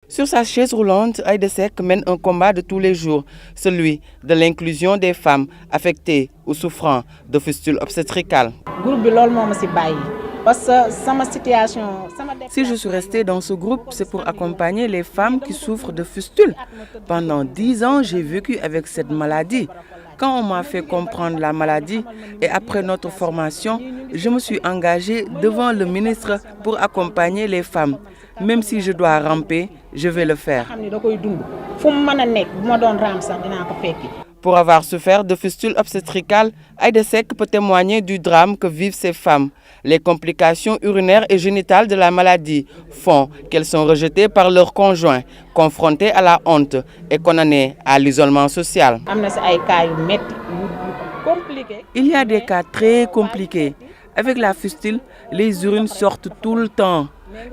Sur sa chaise roulante, Aïda Seck mène un combat de tous les jours, celui de l'inclusion des femmes affectées ou souffrant de fistules obstétricales. Si je suis restée dans ce groupe, c'est pour accompagner les femmes qui souffrent de fistules. Pendant 10 ans, j'ai vécu avec cette maladie. Quand on m'a fait comprendre la maladie et après notre formation, je me suis engagée devant le ministre pour accompagner les femmes. Même si je dois ramper, je vais le faire. Pour avoir souffert de fistules obstétricales, Aïda Seck peut témoigner du drame que vivent ces femmes. Les complications urinaires et génitales de la maladie font qu'elles sont rejetées par leurs conjoints, confrontées à la honte et condamnées à l'isolement social. Il y a des cas très compliqués. Avec la fistule, les urines sortent tout le temps.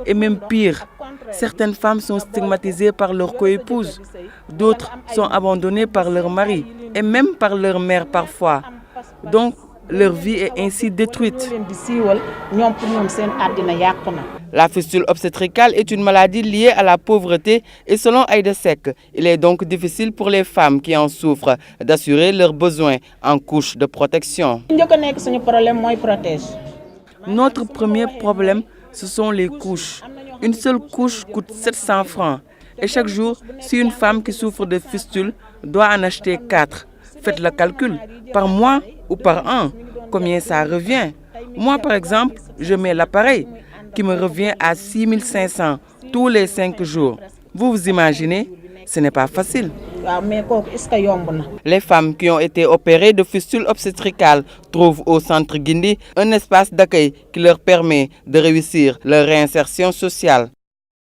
Et même pire, certaines femmes sont stigmatisées par leur coépouse. D'autres sont abandonnées par leur mari et même par leur mère parfois. Donc, leur vie est ainsi détruite. La fistule obstétricale est une maladie liée à la pauvreté et selon Aïda Seck, il est donc difficile pour les femmes qui en souffrent d'assurer leurs besoins en couche de protection. Notre premier problème, ce sont les couches. Une seule couche coûte 700 francs. Et chaque jour, si une femme qui souffre de fistule doit en acheter 4, faites le calcul, par mois ou par an, combien ça revient? Moi, par exemple, je mets l'appareil qui me revient à 6 500 tous les 5 jours. Vous imaginez? Ce n'est pas facile. Les femmes qui ont été opérées de fistules obstétricales trouvent au centre Guindi un espace d'accueil qui leur permet de réussir leur réinsertion sociale.